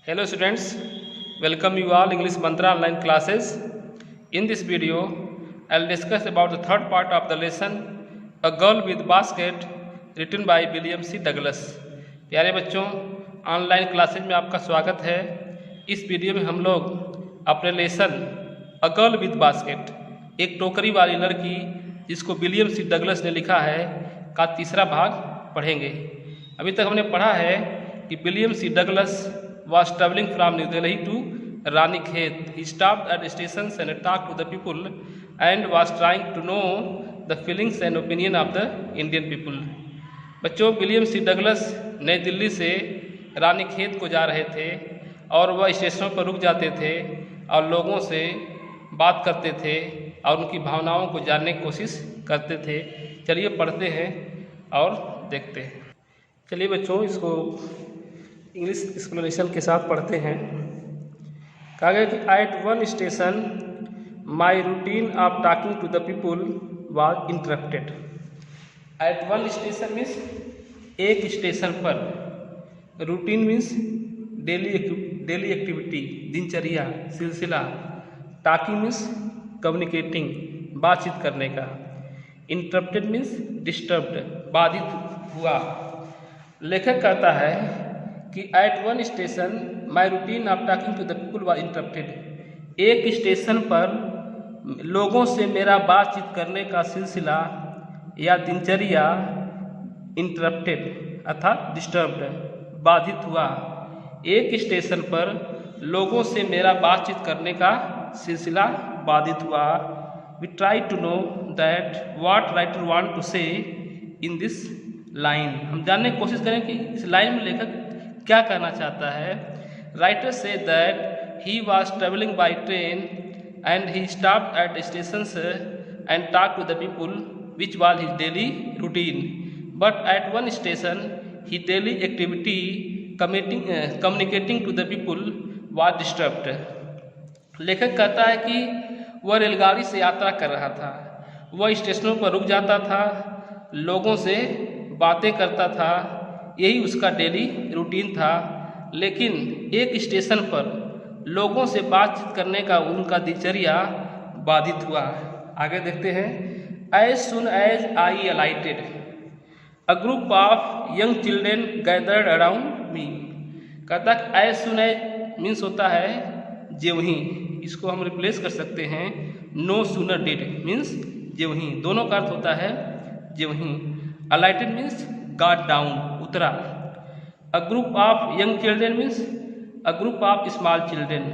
Hello students, welcome you all English Mantra online classes. In this video, I'll discuss about the third part of the lesson, A Girl with Basket, written by William C. Douglas. प्यारे बच्चों, online classes में आपका स्वागत है। इस video में हम लोग अपने lesson a girl with basket, एक टोकरी वाली लड़की जिसको विलियम सी डगलस ने लिखा है, का तीसरा भाग पढ़ेंगे। अभी तक हमने पढ़ा है कि William C Douglas was traveling from New Delhi to Ranikhet. He stopped at stations and talked to the people and was trying to know the feelings and opinion of the Indian people. बच्चों, William C Douglas नई दिल्ली से रानीखेत को जा रहे थे और वह स्टेशनों पर रुक जाते थे और लोगों से बात करते थे और उनकी भावनाओं को जानने की कोशिश करते थे। चलिए पढ़ते हैं और देखते हैं। चलिए बच्चों, इसको इंग्लिश एक्सप्लेनेशन के साथ पढ़ते हैं। कहा गया कि at one station my routine of talking to the people was interrupted. At one station means एक स्टेशन पर, रूटीन मीन्स डेली एक्टिविटी, दिनचर्या, सिलसिला, टॉकिंग मीन्स कम्युनिकेटिंग, बातचीत करने का, इंटरप्टेड मीन्स डिस्टर्ब्ड, बाधित हुआ। लेखक कहता है कि at one station my routine of talking to the people was interrupted. एक स्टेशन पर लोगों से मेरा बातचीत करने का सिलसिला या दिनचर्या इंटरप्टेड अर्थात डिस्टर्ब्ड, बाधित हुआ। एक स्टेशन पर लोगों से मेरा बातचीत करने का सिलसिला बाधित हुआ। We try to know that what writer want to say in this line. हम जानने की कोशिश करें कि इस लाइन में लेखक क्या कहना चाहता है। Writer say that he was travelling by train and he stopped at stations and talk to the people which was his daily routine, but at one station he daily activity communicating to the people was disturbed. लेखक कहता है कि वह रेलगाड़ी से यात्रा कर रहा था, वह स्टेशनों पर रुक जाता था, लोगों से बातें करता था, यही उसका डेली रूटीन था। लेकिन एक स्टेशन पर लोगों से बातचीत करने का उनका दिनचर्या बाधित हुआ। आगे देखते हैं। As soon as I alighted a group of young children gathered around me. कहता है एज सुन एज मीन्स होता है ज्यों ही, इसको हम रिप्लेस कर सकते हैं नो सूनर डिड मीन्स ज्यों ही, दोनों का अर्थ होता है ज्यों ही। अलाइटेड मीन्स गॉट डाउन, उतरा। अ group of young children means a group of small children,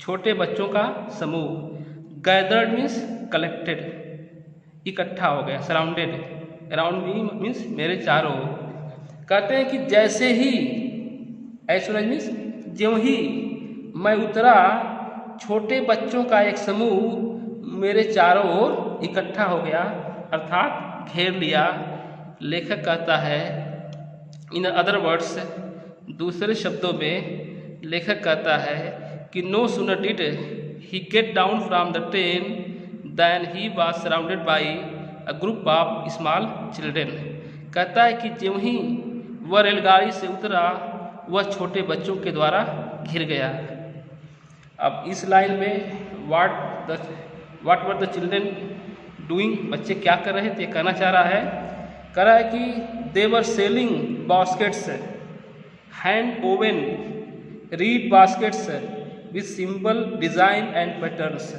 छोटे बच्चों का समूह। गैदर्ड मीन्स कलेक्टेड, इकट्ठा हो गया। सराउंडेड, अराउंड मी मीन्स मेरे चारों। कहते हैं कि जैसे ही, ऐसा मीन्स ज्यों ही मैं उतरा, छोटे बच्चों का एक समूह मेरे चारों ओर इकट्ठा हो गया अर्थात घेर लिया। लेखक कहता है इन अदर वर्ड्स, दूसरे शब्दों में लेखक कहता है कि no sooner did he get down from the train then he was surrounded by a group of small children. कहता है कि ज्यों ही वह रेलगाड़ी से उतरा, वह छोटे बच्चों के द्वारा घिर गया। अब इस लाइन में what were the children doing, बच्चे क्या कर रहे थे, कहना चाह रहा है। कह रहा है कि they were selling baskets, hand woven reed baskets with simple design and patterns.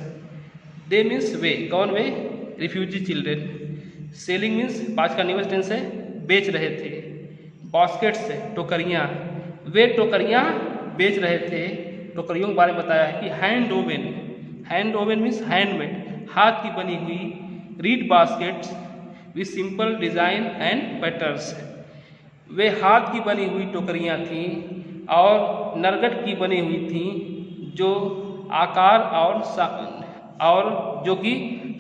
They means वे, कौन वे, रिफ्यूजी चिल्ड्रेन। सेलिंग मीन्स पाँच का निवस टेंस है, बेच रहे थे। बास्केट्स टोकरियाँ, वे टोकरियाँ बेच रहे थे। टोकरियों के बारे में बताया है कि हैंड ओवन मीन्स हैंडमेड, हाथ की बनी हुई। Reed baskets with simple design and patterns, वे हाथ की बनी हुई टोकरियाँ थीं और नरगट की बनी हुई थीं, जो आकार और जो कि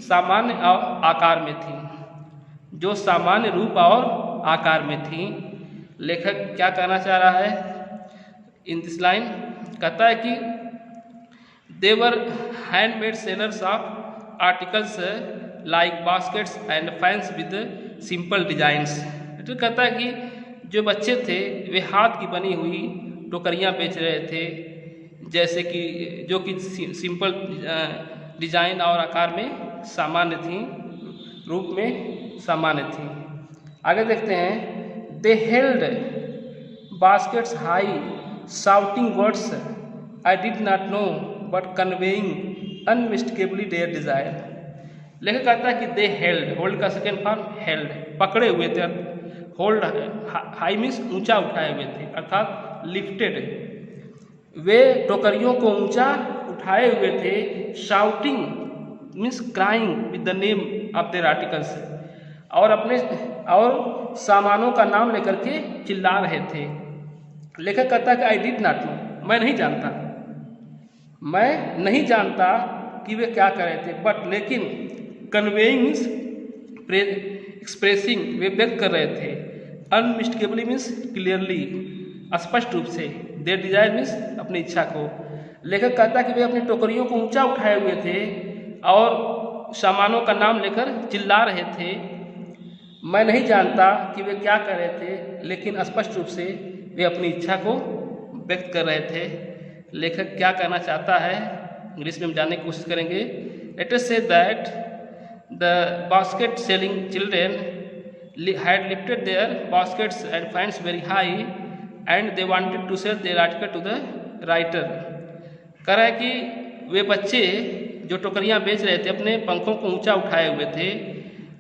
सामान्य आकार में थीं, जो सामान्य रूप और आकार में थीं। लेखक क्या कहना चाह रहा है इन दिस लाइन। कहता है कि they were handmade sellers of articles like baskets and fans with simple designs. तो कहता है कि जो बच्चे थे वे हाथ की बनी हुई टोकरियाँ बेच रहे थे, जैसे कि जो कि सिंपल डिजाइन और आकार में सामान्य थी, रूप में सामान्य थी। आगे देखते हैं, they held baskets high shouting words I did not know but conveying unmistakably their desire. लेखक कहता है कि दे हेल्ड, होल्ड का सेकेंड फॉर्म हेल्ड, पकड़े हुए थे, होल्ड हाई मीन्स ऊंचा उठाए हुए थे अर्थात लिफ्टेड। वे टोकरियों को ऊंचा उठाए हुए थे, shouting means crying with the name of their articles, और सामानों का नाम लेकर के चिल्ला रहे थे। लेखक कहता है कि आई डिड नॉट नो, मैं नहीं जानता कि वे क्या कर रहे थे, बट लेकिन कन्वेइंग मीन्स एक्सप्रेसिंग, वे व्यक्त कर रहे थे, अनमिस्टेकेबली मीन्स क्लियरली, स्पष्ट रूप से, देयर डिजायर मीन्स अपनी इच्छा को। लेखक कहता है कि वे अपनी टोकरियों को ऊंचा उठाए हुए थे और सामानों का नाम लेकर चिल्ला रहे थे। मैं नहीं जानता कि वे क्या कर रहे थे, लेकिन स्पष्ट रूप से वे अपनी इच्छा को व्यक्त कर रहे थे। लेखक क्या कहना चाहता है, इंग्लिश में हम जानने की कोशिश करेंगे। लेट अस से that the basket selling children had lifted their baskets and fans very high and they wanted to sell their article to the writer। कह रहा है कि वे बच्चे जो टोकरियाँ बेच रहे थे अपने पंखों को ऊंचा उठाए हुए थे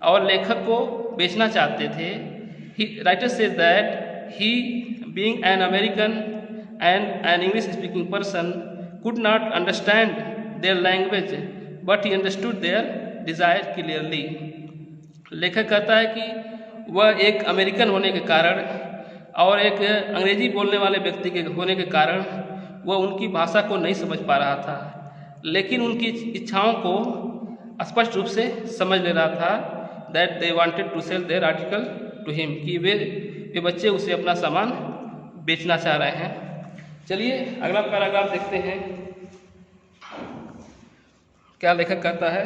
और लेखक को बेचना चाहते थे। Writer says that he being an American and an English speaking person could not understand their language but he understood there Dzire clearly. लेखक कहता है कि वह एक अमेरिकन होने के कारण और एक अंग्रेजी बोलने वाले व्यक्ति के होने के कारण वह उनकी भाषा को नहीं समझ पा रहा था, लेकिन उनकी इच्छाओं को स्पष्ट रूप से समझ ले रहा था। That they wanted to sell their article to him, कि वे बच्चे उसे अपना सामान बेचना चाह रहे हैं। चलिए अगला पैराग्राफ देखते हैं, क्या लेखक कहता है।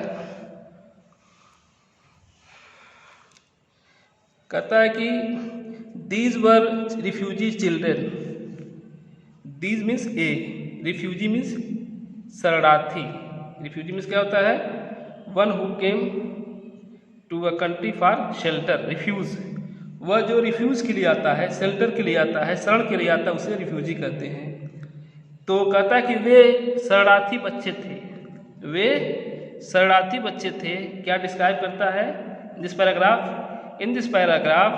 कहता है कि these were refugee children, these means a, refugee means शरणार्थी। रिफ्यूजी मीन्स क्या होता है, one who came to a country for shelter. Refuge, वह जो रिफ्यूज के लिए आता है, शेल्टर के लिए आता है, शरण के लिए आता है, उसे रिफ्यूजी कहते हैं। तो कहता है कि वे शरणार्थी बच्चे थे, वे शरणार्थी बच्चे थे। क्या डिस्क्राइब करता है this paragraph? In this paragraph,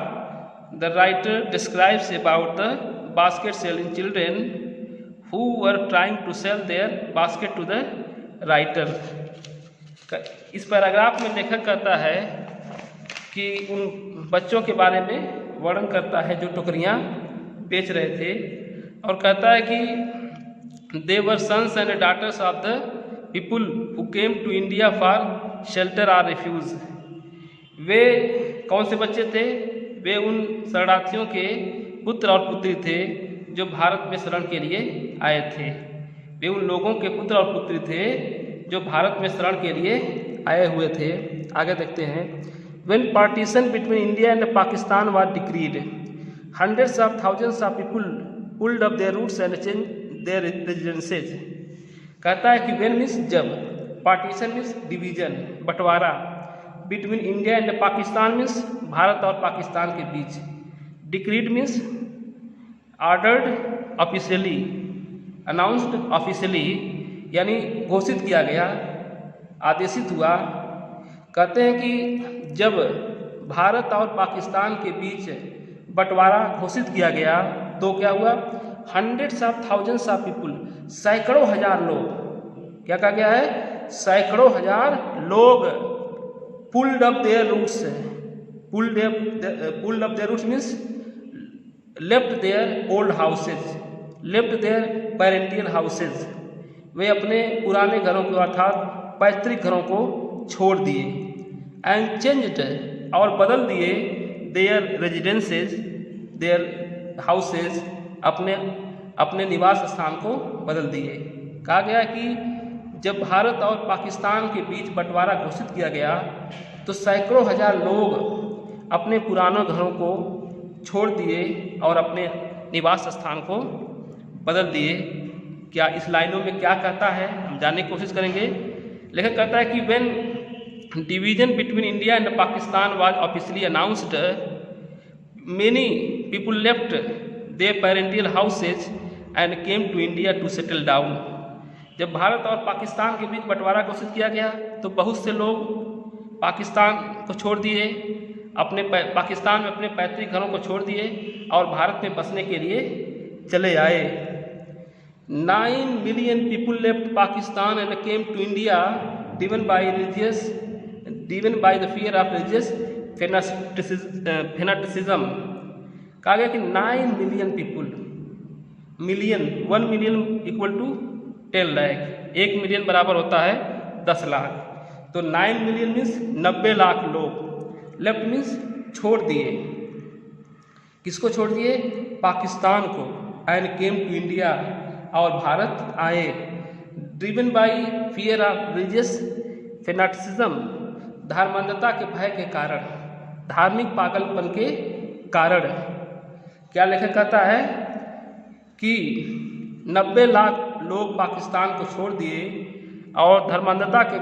the writer describes about the basket selling children who were trying to sell their basket to the writer। इस पैराग्राफ में लेखक कहता है कि उन बच्चों के बारे में वर्णन करता है जो टोकरियाँ बेच रहे थे, और कहता है कि they were sons and daughters of the people who came to India for shelter or refuge। वे कौन से बच्चे थे? वे उन शरणार्थियों के पुत्र और पुत्री थे जो भारत में शरण के लिए आए थे। वे उन लोगों के पुत्र और पुत्री थे जो भारत में शरण के लिए आए हुए थे। आगे देखते हैं। When partition between India and Pakistan was decreed, hundreds of thousands of people pulled up their roots and changed their residences। कहता है कि when मीन्स जब, पार्टीशन मीन्स डिवीजन, बंटवारा, between India and Pakistan means Bharat और पाकिस्तान के बीच, decreed means ordered officially, announced officially, यानी घोषित किया गया, आदेशित हुआ। कहते हैं कि जब भारत और पाकिस्तान के बीच बंटवारा घोषित किया गया तो क्या हुआ? Hundreds of thousands of people, सैकड़ों हजार लोग, क्या कहा गया है? सैकड़ों हजार लोग pulled up their roots, pulled up their roots means left their old houses, left their parental houses। वे अपने पुराने घरों को अर्थात पैतृक घरों को छोड़ दिए। and changed, और बदल दिए their residences, their houses, अपने निवास स्थान को बदल दिए। कहा गया कि जब भारत और पाकिस्तान के बीच बंटवारा घोषित किया गया तो सैकड़ों हजार लोग अपने पुराने घरों को छोड़ दिए और अपने निवास स्थान को बदल दिए। क्या इस लाइनों में क्या कहता है हम जानने की कोशिश करेंगे। लेखक कहता है कि when division between India and Pakistan was officially announced, many people left their parental houses and came to India to settle down. जब भारत और पाकिस्तान के बीच बंटवारा घोषित किया गया तो बहुत से लोग पाकिस्तान को छोड़ दिए, अपने पाकिस्तान में अपने पैतृक घरों को छोड़ दिए और भारत में बसने के लिए चले आए। 9 million people left Pakistan and came to India driven by the fear of religious fanaticism। कहा गया कि 9 million people, million 1 million equal to 10 lakh, 1 मिलियन बराबर होता है 10 लाख। तो 9 मिलियन मीन्स 90 लाख लोग, लेफ्ट मीन्स छोड़ दिए। किसको छोड़ दिए? पाकिस्तान को। एंड केम टू इंडिया, और भारत आए। Driven by fear of religious fanaticism, धर्मांधता के भय के कारण, धार्मिक पागलपन के कारण। क्या लेखक कहता है कि 90 लाख लोग पाकिस्तान को छोड़ दिए और धर्मांधता के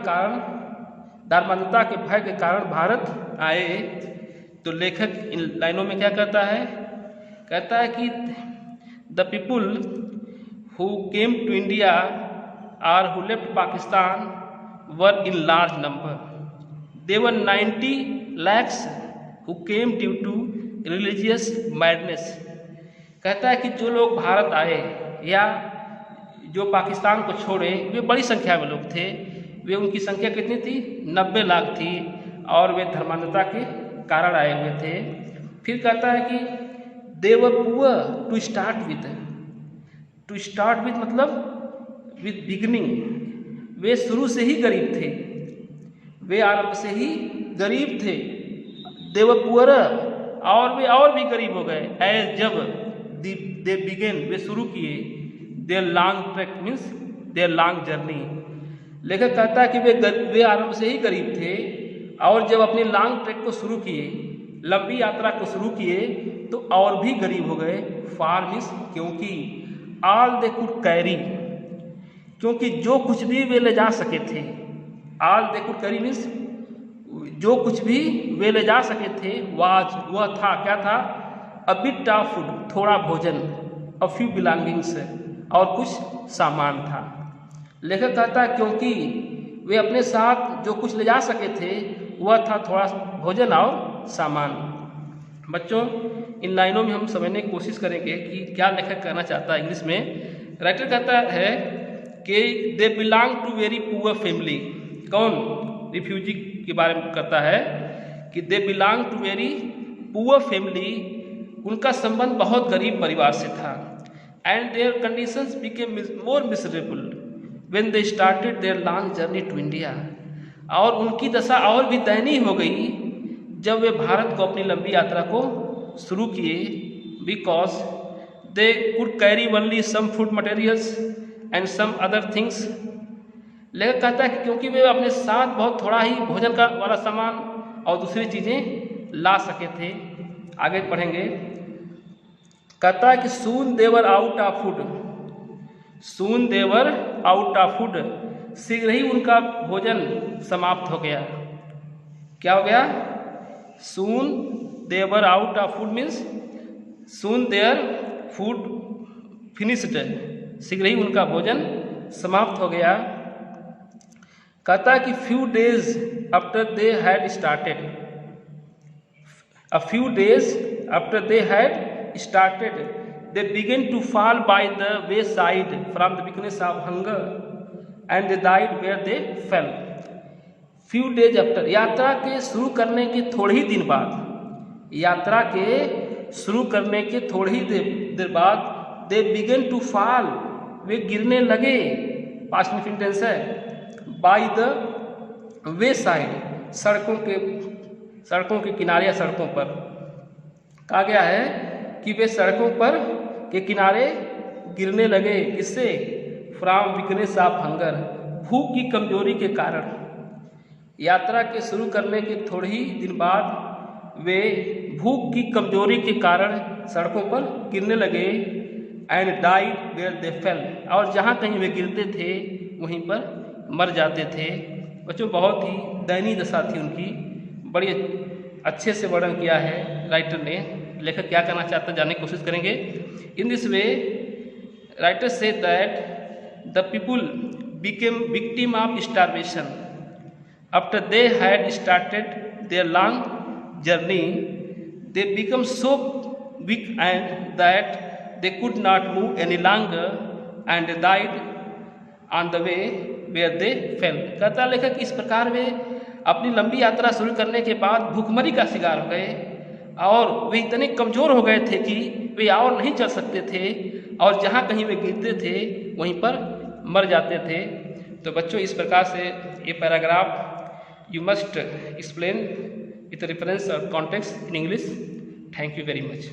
भय के कारण भारत आए। तो लेखक इन लाइनों में क्या कहता है? कहता है कि the people who came to India or who left Pakistan were in large number. They were 90 lakhs who came due to religious madness। कहता है कि जो लोग भारत आए या जो पाकिस्तान को छोड़े वे बड़ी संख्या में लोग थे। वे उनकी संख्या कितनी थी? 90 लाख थी और वे धर्मांधता के कारण आए हुए थे। फिर कहता है कि they were poor to start with मतलब विद बिगनिंग, वे शुरू से ही गरीब थे, वे आरंभ से ही गरीब थे। दे वर पुअर, और वे और भी गरीब हो गए। एज जब दे बिगेन, वे शुरू किए। Their long trek means their long journey. लेखक कहता है कि वे आरंभ से ही गरीब थे और जब अपनी लॉन्ग ट्रैक को शुरू किए, लंबी यात्रा को शुरू किए तो और भी गरीब हो गए। फार मीन्स क्योंकि, ऑल दे कुड कैरी, क्योंकि जो कुछ भी वे ले जा सके थे। All they could carry means जो कुछ भी वे ले जा सके थे। वाज, वह था, क्या था? अ बिट ऑफ फूड, थोड़ा भोजन। अ फ्यू बिलोंगिंग्स, और कुछ सामान था। लेखक कहता है क्योंकि वे अपने साथ जो कुछ ले जा सके थे वह था थोड़ा भोजन और सामान। बच्चों, इन लाइनों में हम समझने की कोशिश करेंगे कि क्या लेखक कहना चाहता है। इंग्लिश में राइटर कहता है कि they belong to very poor family. कौन? रिफ्यूजी के बारे में कहता है कि they belong to very poor family, उनका संबंध बहुत गरीब परिवार से था। And their conditions became more miserable when they started their long journey to India, और उनकी दशा और भी दयनीय हो गई जब वे भारत को अपनी लंबी यात्रा को शुरू किए। Because they could carry only some food materials and some other things. लेखक कहता है कि क्योंकि वे अपने साथ बहुत थोड़ा ही भोजन का वाला सामान और दूसरी चीज़ें ला सके थे। आगे पढ़ेंगे। कहता है कि soon they were out of food, soon they were out of food, शीघ्र ही उनका भोजन समाप्त हो गया। क्या हो गया? Soon they were out of food means soon there food finished, शीघ्र ही उनका भोजन समाप्त हो गया। कहता है कि few days after they had started, a few days after they had started they began to fall by the wayside from the weakness of hunger and they died where they fell। few days after, यात्रा के शुरू करने के थोड़े ही दिन बाद, यात्रा के शुरू करने के थोड़ी ही देर बाद they began to fall, वे गिरने लगे, पास्ट में टेंस है। by the wayside, सड़कों के किनारे या सड़कों पर। कहा गया है कि वे सड़कों पर के किनारे गिरने लगे। किससे? फ्रॉम वीकनेस ऑफ हंगर, भूख की कमजोरी के कारण। यात्रा के शुरू करने के थोड़े ही दिन बाद वे भूख की कमजोरी के कारण सड़कों पर गिरने लगे। And died where they fell, और जहाँ कहीं वे गिरते थे वहीं पर मर जाते थे। बच्चों बहुत ही दयनीय दशा थी उनकी, बड़ी अच्छे से वर्णन किया है राइटर ने। लेखक क्या करना चाहता है जानने की कोशिश करेंगे। In this way writer say that the people became victim of starvation after they had started their long journey. They become so weak and that they could not move any longer and died on the way where they fell। कहता लेखक इस प्रकार वे अपनी लंबी यात्रा शुरू करने के बाद भूखमरी का शिकार हो गए और वे इतने कमज़ोर हो गए थे कि वे और नहीं चल सकते थे, और जहाँ कहीं वे गिरते थे वहीं पर मर जाते थे। तो बच्चों इस प्रकार से ये paragraph you must explain with reference और context in English. Thank you very much.